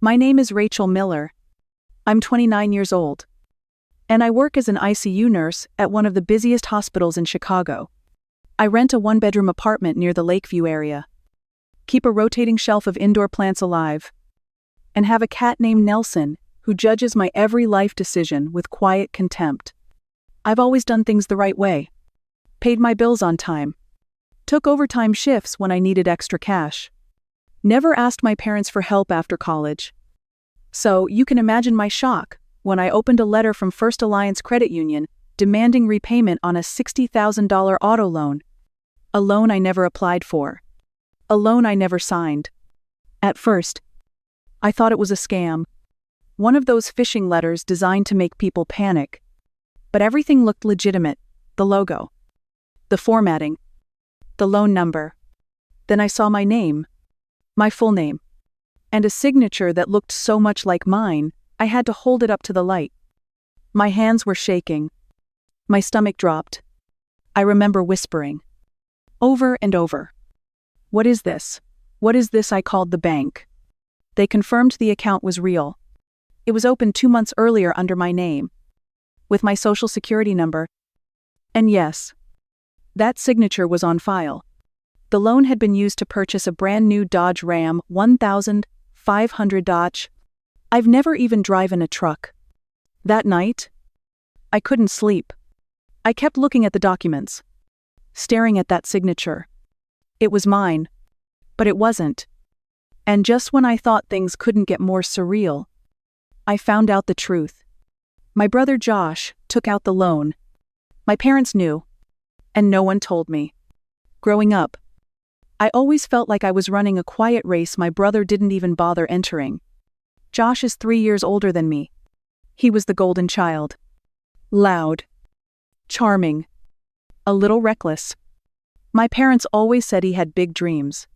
My name is Rachel Miller. I'm 29 years old. And I work as an ICU nurse at one of the busiest hospitals in Chicago. I rent a one-bedroom apartment near the Lakeview area, keep a rotating shelf of indoor plants alive, and have a cat named Nelson who judges my every life decision with quiet contempt. I've always done things the right way, paid my bills on time, took overtime shifts when I needed extra cash, never asked my parents for help after college. So you can imagine my shock when I opened a letter from First Alliance Credit Union demanding repayment on a $60,000 auto loan. A loan I never applied for. A loan I never signed. At first, I thought it was a scam. One of those phishing letters designed to make people panic. But everything looked legitimate. The logo, the formatting, the loan number. Then I saw my name, my full name, and a signature that looked so much like mine, I had to hold it up to the light. My hands were shaking. My stomach dropped. I remember whispering, over and over, "What is this? What is this?" I called the bank. They confirmed the account was real. It was opened 2 months earlier under my name, with my social security number. And yes, that signature was on file. The loan had been used to purchase a brand new Dodge Ram 1500 Dodge. I've never even driven a truck. That night, I couldn't sleep. I kept looking at the documents, staring at that signature. It was mine, but it wasn't. And just when I thought things couldn't get more surreal, I found out the truth. My brother Josh took out the loan. My parents knew, and no one told me. Growing up, I always felt like I was running a quiet race my brother didn't even bother entering. Josh is 3 years older than me. He was the golden child. Loud, charming, a little reckless. My parents always said he had big dreams,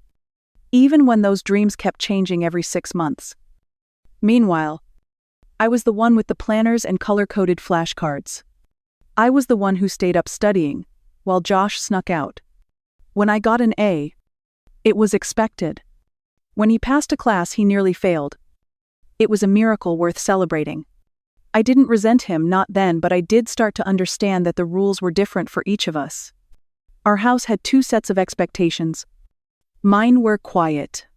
even when those dreams kept changing every 6 months. Meanwhile, I was the one with the planners and color-coded flashcards. I was the one who stayed up studying, while Josh snuck out. When I got an A, it was expected. When he passed a class he nearly failed, it was a miracle worth celebrating. I didn't resent him, not then, but I did start to understand that the rules were different for each of us. Our house had 2 sets of expectations. Mine were quiet,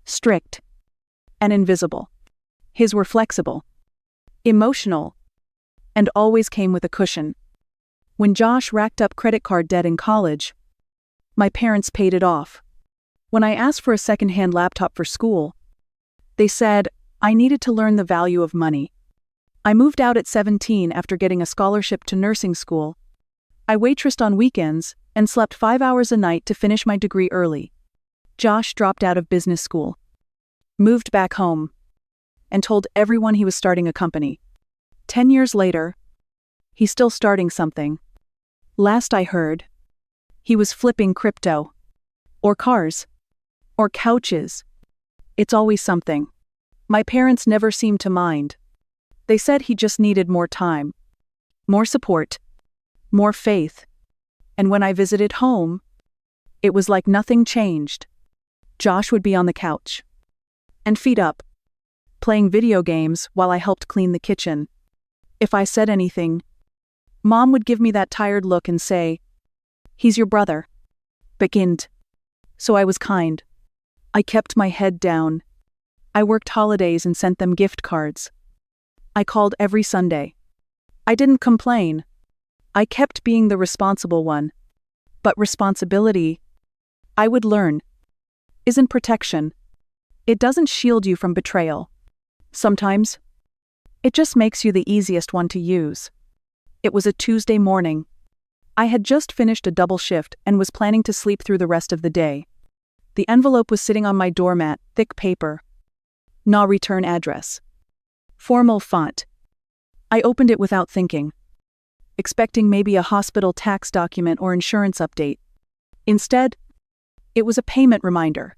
strict, and invisible. His were flexible, emotional, and always came with a cushion. When Josh racked up credit card debt in college, my parents paid it off. When I asked for a second-hand laptop for school, they said I needed to learn the value of money. I moved out at 17 after getting a scholarship to nursing school. I waitressed on weekends and slept 5 hours a night to finish my degree early. Josh dropped out of business school, moved back home, and told everyone he was starting a company. 10 years later, he's still starting something. Last I heard, he was flipping crypto, or cars, or couches. It's always something. My parents never seemed to mind. They said he just needed more time, more support, more faith. And when I visited home, it was like nothing changed. Josh would be on the couch, and feet up, playing video games while I helped clean the kitchen. If I said anything, Mom would give me that tired look and say, "He's your brother." Beginned. So I was kind. I kept my head down. I worked holidays and sent them gift cards. I called every Sunday. I didn't complain. I kept being the responsible one. But responsibility, I would learn, isn't protection. It doesn't shield you from betrayal. Sometimes, it just makes you the easiest one to use. It was a Tuesday morning. I had just finished a double shift and was planning to sleep through the rest of the day. The envelope was sitting on my doormat, thick paper. No return address. Formal font. I opened it without thinking, expecting maybe a hospital tax document or insurance update. Instead, it was a payment reminder.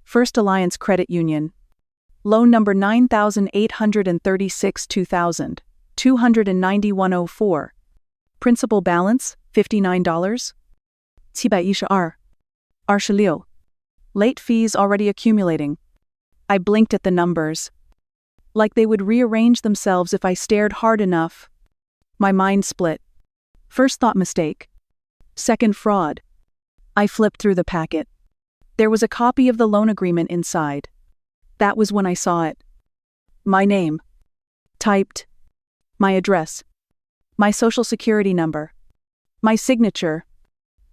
First Alliance Credit Union. Loan number 9836 2000, 291.04. Principal balance, $59. 712. 26. Late fees already accumulating. I blinked at the numbers. Like they would rearrange themselves if I stared hard enough. My mind split. First thought mistake. Second fraud. I flipped through the packet. There was a copy of the loan agreement inside. That was when I saw it. My name. Typed. My address. My social security number. My signature.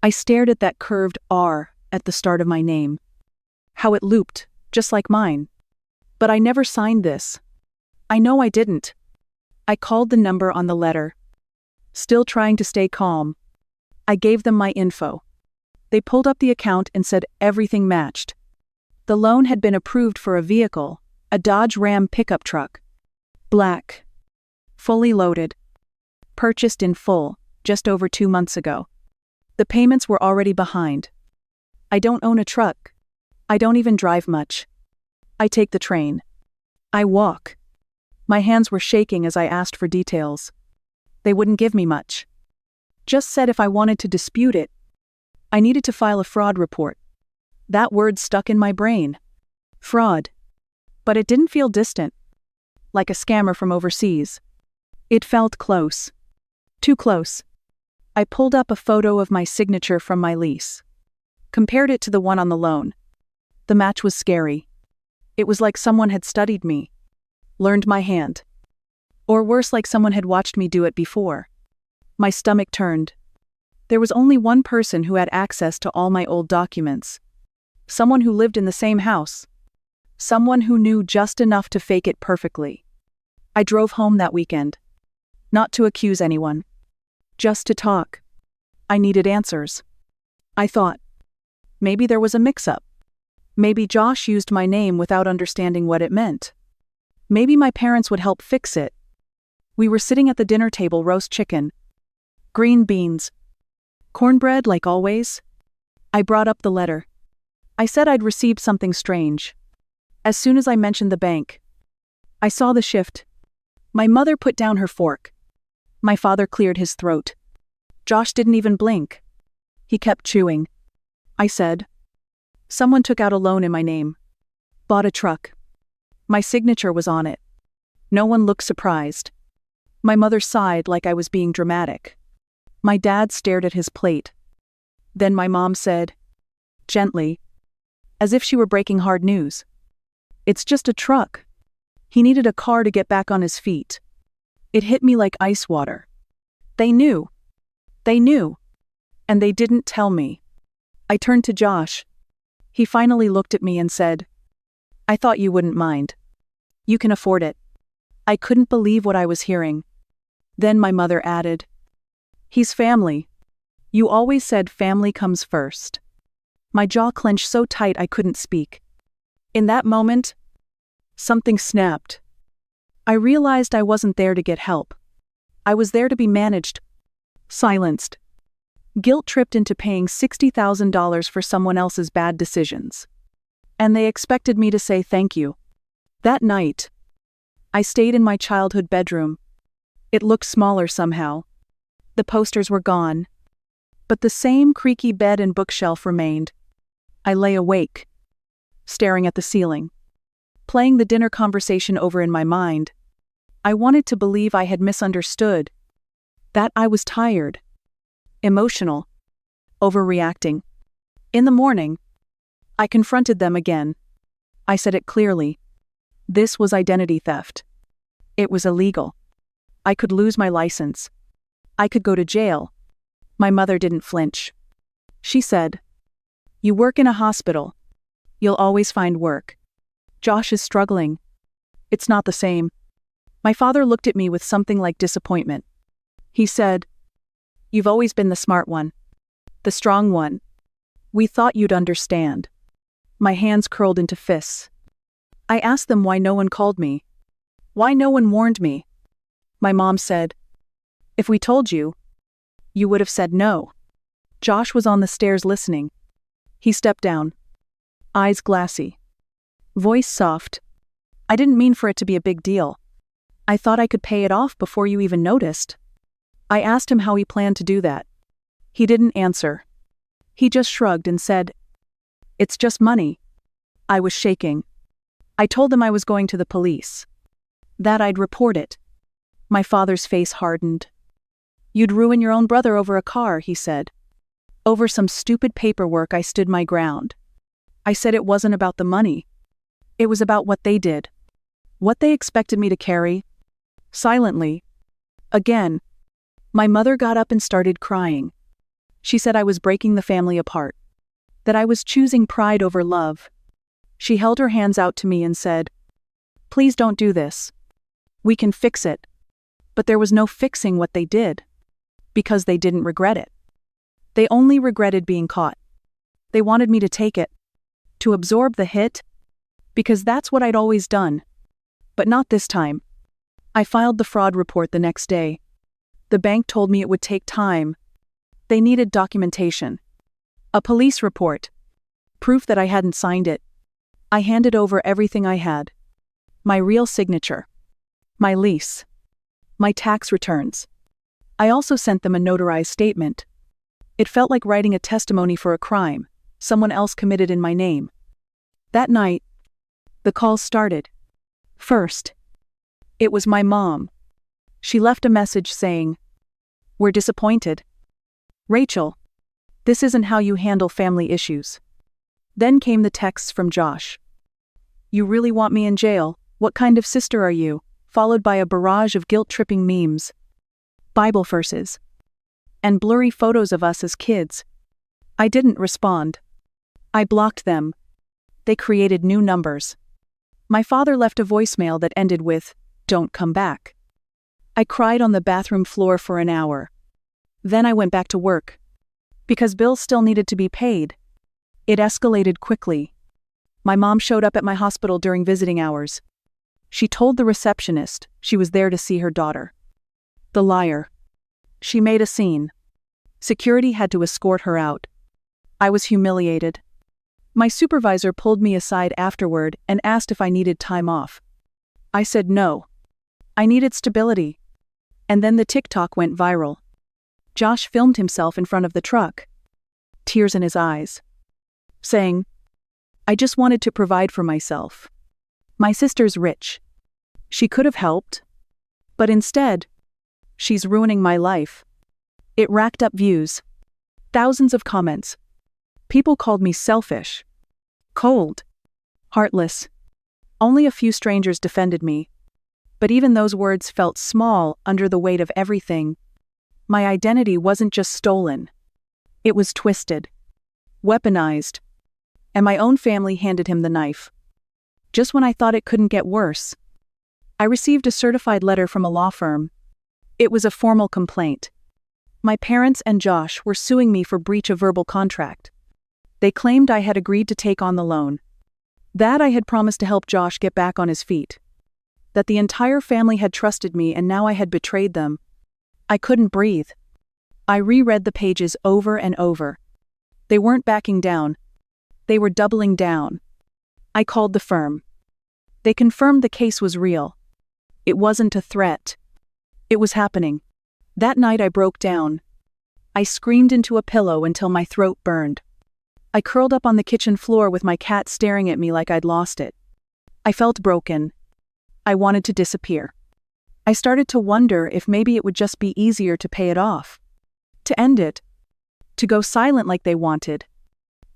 I stared at that curved R at the start of my name. How it looped, just like mine. But I never signed this. I know I didn't. I called the number on the letter. Still trying to stay calm. I gave them my info. They pulled up the account and said everything matched. The loan had been approved for a vehicle, a Dodge Ram pickup truck. Black. Fully loaded. Purchased in full, just over 2 months ago. The payments were already behind. I don't own a truck. I don't even drive much. I take the train. I walk. My hands were shaking as I asked for details. They wouldn't give me much. Just said if I wanted to dispute it, I needed to file a fraud report. That word stuck in my brain. Fraud. But it didn't feel distant. Like a scammer from overseas. It felt close. Too close. I pulled up a photo of my signature from my lease. Compared it to the one on the loan. The match was scary. It was like someone had studied me. Learned my hand. Or worse, like someone had watched me do it before. My stomach turned. There was only one person who had access to all my old documents. Someone who lived in the same house. Someone who knew just enough to fake it perfectly. I drove home that weekend. Not to accuse anyone. Just to talk. I needed answers. I thought. Maybe there was a mix-up. Maybe Josh used my name without understanding what it meant. Maybe my parents would help fix it. We were sitting at the dinner table, roast chicken. Green beans. Cornbread like always. I brought up the letter. I said I'd received something strange. As soon as I mentioned the bank. I saw the shift. My mother put down her fork. My father cleared his throat. Josh didn't even blink. He kept chewing. I said. Someone took out a loan in my name. Bought a truck. My signature was on it. No one looked surprised. My mother sighed like I was being dramatic. My dad stared at his plate. Then my mom said, gently, as if she were breaking hard news. It's just a truck. He needed a car to get back on his feet. It hit me like ice water. They knew. They knew. And they didn't tell me. I turned to Josh. He finally looked at me and said, I thought you wouldn't mind. You can afford it. I couldn't believe what I was hearing. Then my mother added, he's family. You always said family comes first. My jaw clenched so tight I couldn't speak. In that moment, something snapped. I realized I wasn't there to get help. I was there to be managed. Silenced. Guilt tripped into paying $60,000 for someone else's bad decisions. And they expected me to say thank you. That night, I stayed in my childhood bedroom. It looked smaller somehow. The posters were gone. But the same creaky bed and bookshelf remained. I lay awake, staring at the ceiling, playing the dinner conversation over in my mind. I wanted to believe I had misunderstood, that I was tired, emotional, overreacting. In the morning, I confronted them again. I said it clearly. This was identity theft. It was illegal. I could lose my license. I could go to jail. My mother didn't flinch. She said, you work in a hospital. You'll always find work. Josh is struggling. It's not the same. My father looked at me with something like disappointment. He said, you've always been the smart one. The strong one. We thought you'd understand. My hands curled into fists. I asked them why no one called me. Why no one warned me. My mom said, if we told you, you would have said no. Josh was on the stairs listening. He stepped down. Eyes glassy. Voice soft. I didn't mean for it to be a big deal. I thought I could pay it off before you even noticed. I asked him how he planned to do that. He didn't answer. He just shrugged and said, it's just money. I was shaking. I told them I was going to the police. That I'd report it. My father's face hardened. You'd ruin your own brother over a car, he said. Over some stupid paperwork, I stood my ground. I said it wasn't about the money. It was about what they did. What they expected me to carry. Silently. Again. My mother got up and started crying. She said I was breaking the family apart. That I was choosing pride over love. She held her hands out to me and said, "Please don't do this. We can fix it." But there was no fixing what they did. Because they didn't regret it. They only regretted being caught. They wanted me to take it. To absorb the hit. Because that's what I'd always done. But not this time. I filed the fraud report the next day. The bank told me it would take time. They needed documentation. A police report. Proof that I hadn't signed it. I handed over everything I had. My real signature. My lease. My tax returns. I also sent them a notarized statement. It felt like writing a testimony for a crime someone else committed in my name. That night, the calls started. First, it was my mom. She left a message saying, "We're disappointed. Rachel, this isn't how you handle family issues." Then came the texts from Josh. "You really want me in jail? What kind of sister are you?" Followed by a barrage of guilt-tripping memes, Bible verses, and blurry photos of us as kids. I didn't respond. I blocked them. They created new numbers. My father left a voicemail that ended with, "Don't come back." I cried on the bathroom floor for an hour. Then I went back to work. Because bills still needed to be paid. It escalated quickly. My mom showed up at my hospital during visiting hours. She told the receptionist she was there to see her daughter. The liar. She made a scene. Security had to escort her out. I was humiliated. My supervisor pulled me aside afterward and asked if I needed time off. I said no. I needed stability. And then the TikTok went viral. Josh filmed himself in front of the truck. Tears in his eyes. Saying, "I just wanted to provide for myself. My sister's rich. She could have helped. But instead, she's ruining my life." It racked up views. Thousands of comments. People called me selfish. Cold. Heartless. Only a few strangers defended me. But even those words felt small under the weight of everything. My identity wasn't just stolen. It was twisted. Weaponized. And my own family handed him the knife. Just when I thought it couldn't get worse. I received a certified letter from a law firm. It was a formal complaint. My parents and Josh were suing me for breach of verbal contract. They claimed I had agreed to take on the loan. That I had promised to help Josh get back on his feet. That the entire family had trusted me and now I had betrayed them. I couldn't breathe. I reread the pages over and over. They weren't backing down. They were doubling down. I called the firm. They confirmed the case was real. It wasn't a threat. It was happening. That night I broke down. I screamed into a pillow until my throat burned. I curled up on the kitchen floor with my cat staring at me like I'd lost it. I felt broken. I wanted to disappear. I started to wonder if maybe it would just be easier to pay it off. To end it. To go silent like they wanted.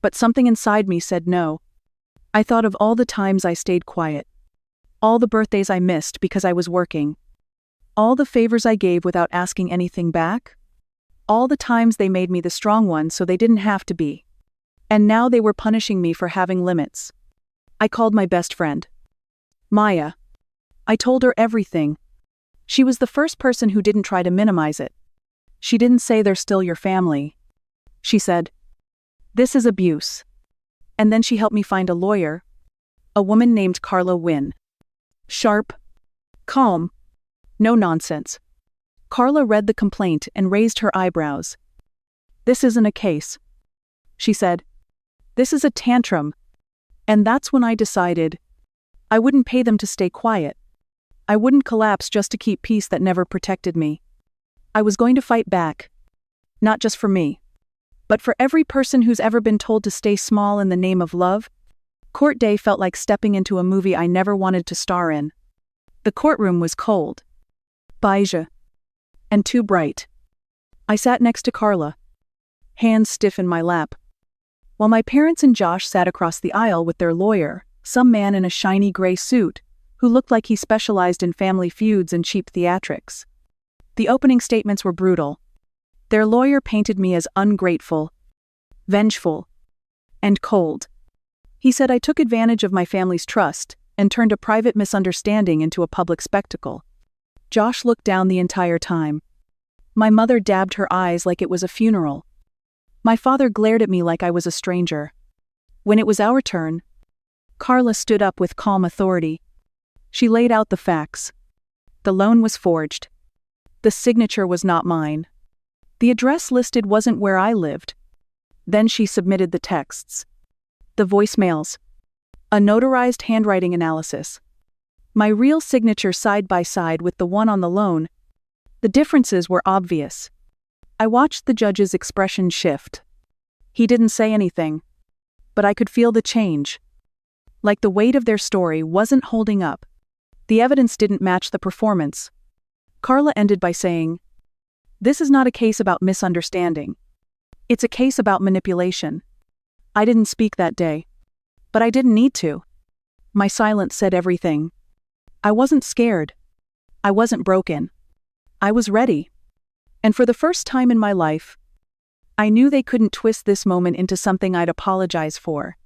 But something inside me said no. I thought of all the times I stayed quiet. All the birthdays I missed because I was working. All the favors I gave without asking anything back. All the times they made me the strong one so they didn't have to be. And now they were punishing me for having limits. I called my best friend. Maya. I told her everything. She was the first person who didn't try to minimize it. She didn't say they're still your family. She said, "This is abuse." And then she helped me find a lawyer. A woman named Carla Wynn. Sharp. Calm. No nonsense. Carla read the complaint and raised her eyebrows. "This isn't a case," she said. "This is a tantrum." And that's when I decided I wouldn't pay them to stay quiet. I wouldn't collapse just to keep peace that never protected me. I was going to fight back. Not just for me, but for every person who's ever been told to stay small in the name of love. Court day felt like stepping into a movie I never wanted to star in. The courtroom was cold, beige, and too bright. I sat next to Carla, hands stiff in my lap, while my parents and Josh sat across the aisle with their lawyer, some man in a shiny gray suit, who looked like he specialized in family feuds and cheap theatrics. The opening statements were brutal. Their lawyer painted me as ungrateful, vengeful, and cold. He said I took advantage of my family's trust and turned a private misunderstanding into a public spectacle. Josh looked down the entire time. My mother dabbed her eyes like it was a funeral. My father glared at me like I was a stranger. When it was our turn, Carla stood up with calm authority. She laid out the facts. The loan was forged. The signature was not mine. The address listed wasn't where I lived. Then she submitted the texts. The voicemails. A notarized handwriting analysis. My real signature side by side with the one on the loan. The differences were obvious. I watched the judge's expression shift. He didn't say anything, but I could feel the change. Like the weight of their story wasn't holding up. The evidence didn't match the performance. Carla ended by saying, "This is not a case about misunderstanding. It's a case about manipulation." I didn't speak that day. But I didn't need to. My silence said everything. I wasn't scared. I wasn't broken. I was ready. And for the first time in my life, I knew they couldn't twist this moment into something I'd apologize for.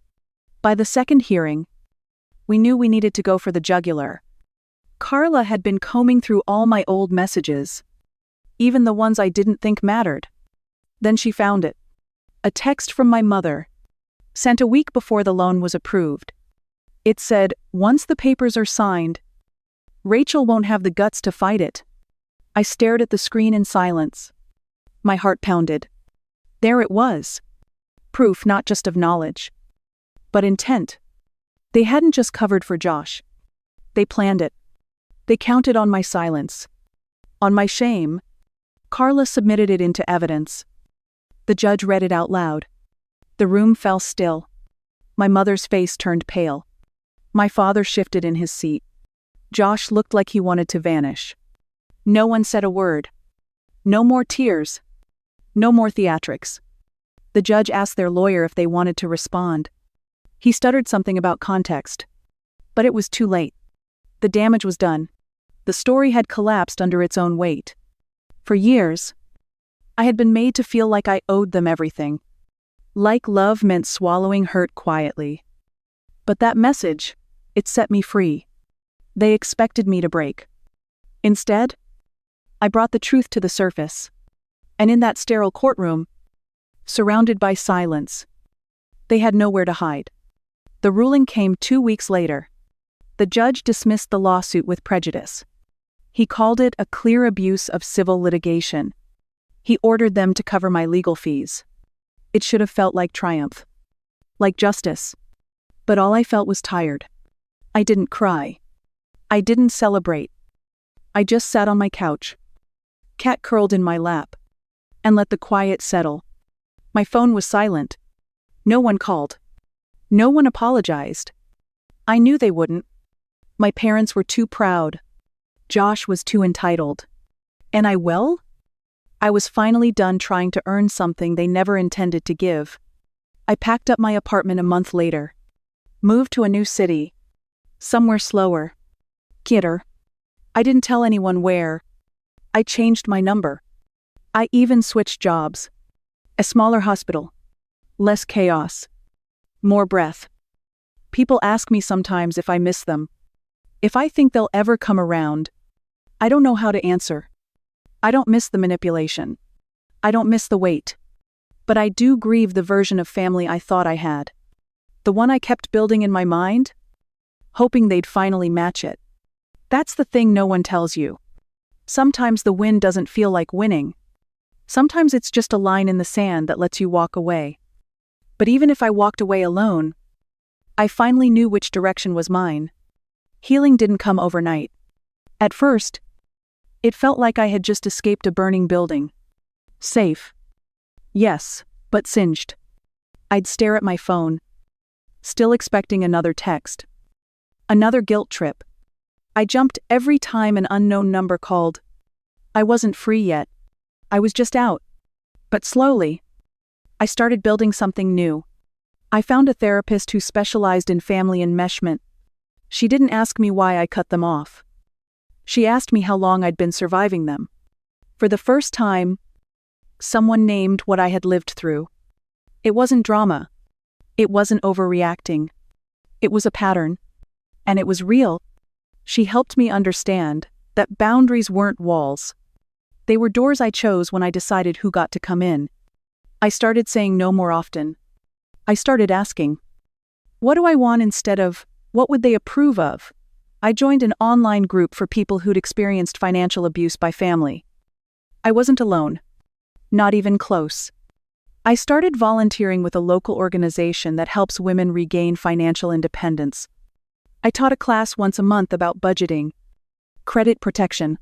By the second hearing, we knew we needed to go for the jugular. Carla had been combing through all my old messages, even the ones I didn't think mattered. Then she found it. A text from my mother, sent a week before the loan was approved. It said, "Once the papers are signed, Rachel won't have the guts to fight it." I stared at the screen in silence. My heart pounded. There it was. Proof not just of knowledge, but intent. They hadn't just covered for Josh. They planned it. They counted on my silence. On my shame. Carla submitted it into evidence. The judge read it out loud. The room fell still. My mother's face turned pale. My father shifted in his seat. Josh looked like he wanted to vanish. No one said a word. No more tears. No more theatrics. The judge asked their lawyer if they wanted to respond. He stuttered something about context. But it was too late. The damage was done. The story had collapsed under its own weight. For years, I had been made to feel like I owed them everything. Like love meant swallowing hurt quietly. But that message, it set me free. They expected me to break. Instead, I brought the truth to the surface. And in that sterile courtroom, surrounded by silence, they had nowhere to hide. The ruling came 2 weeks later. The judge dismissed the lawsuit with prejudice. He called it a clear abuse of civil litigation. He ordered them to cover my legal fees. It should have felt like triumph. Like justice. But all I felt was tired. I didn't cry. I didn't celebrate. I just sat on my couch, cat curled in my lap, and let the quiet settle. My phone was silent. No one called. No one apologized. I knew they wouldn't. My parents were too proud. Josh was too entitled. And I was finally done trying to earn something they never intended to give. I packed up my apartment a month later. Moved to a new city. Somewhere slower. Quieter. I didn't tell anyone where. I changed my number. I even switched jobs. A smaller hospital. Less chaos. More breath. People ask me sometimes if I miss them. If I think they'll ever come around. I don't know how to answer. I don't miss the manipulation. I don't miss the wait. But I do grieve the version of family I thought I had. The one I kept building in my mind, hoping they'd finally match it. That's the thing no one tells you. Sometimes the win doesn't feel like winning. Sometimes it's just a line in the sand that lets you walk away. But even if I walked away alone, I finally knew which direction was mine. Healing didn't come overnight. At first, it felt like I had just escaped a burning building. Safe. Yes, but singed. I'd stare at my phone. still expecting another text. Another guilt trip. I jumped every time an unknown number called. I wasn't free yet. I was just out. But slowly, I started building something new. I found a therapist who specialized in family enmeshment. She didn't ask me why I cut them off. She asked me how long I'd been surviving them. For the first time, someone named what I had lived through. It wasn't drama. It wasn't overreacting. It was a pattern. And it was real. She helped me understand that boundaries weren't walls. They were doors I chose when I decided who got to come in. I started saying no more often. I started asking, what do I want instead of, what would they approve of? I joined an online group for people who'd experienced financial abuse by family. I wasn't alone. Not even close. I started volunteering with a local organization that helps women regain financial independence. I taught a class once a month about budgeting, credit protection,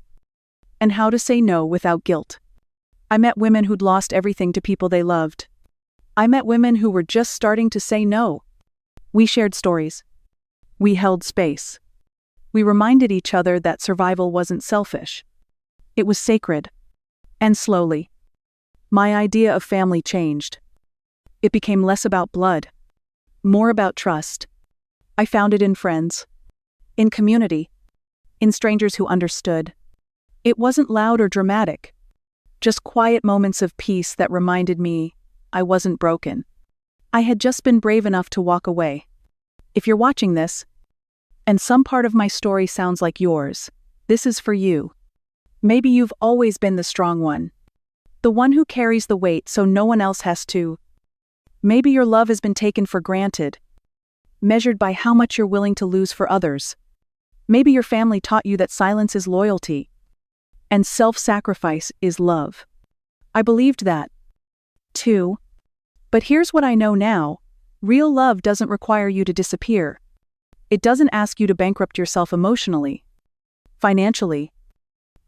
and how to say no without guilt. I met women who'd lost everything to people they loved. I met women who were just starting to say no. We shared stories. We held space. We reminded each other that survival wasn't selfish. It was sacred. And slowly, my idea of family changed. It became less about blood, more about trust. I found it in friends, in community, in strangers who understood. It wasn't loud or dramatic, just quiet moments of peace that reminded me I wasn't broken. I had just been brave enough to walk away. If you're watching this, and some part of my story sounds like yours, this is for you. Maybe you've always been the strong one, the one who carries the weight so no one else has to. Maybe your love has been taken for granted, measured by how much you're willing to lose for others. Maybe your family taught you that silence is loyalty, and self-sacrifice is love. I believed that, too. But here's what I know now. Real love doesn't require you to disappear. It doesn't ask you to bankrupt yourself emotionally, financially,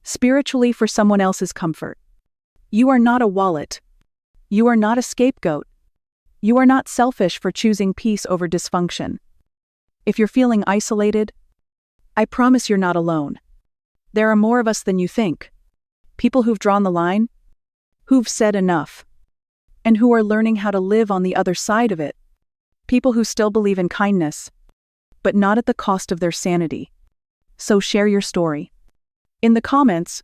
spiritually for someone else's comfort. You are not a wallet. You are not a scapegoat. You are not selfish for choosing peace over dysfunction. If you're feeling isolated, I promise you're not alone. There are more of us than you think. People who've drawn the line, who've said enough, and who are learning how to live on the other side of it. People who still believe in kindness, but not at the cost of their sanity. So share your story. In the comments,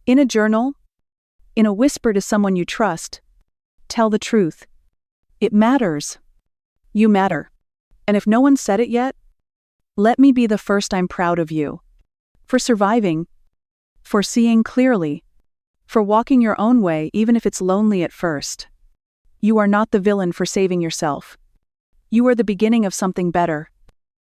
in a journal, in a whisper to someone you trust. Tell the truth. It matters. You matter. And if no one said it yet, let me be the first. I'm proud of you. For surviving. For seeing clearly. For walking your own way even if it's lonely at first. You are not the villain for saving yourself. You are the beginning of something better.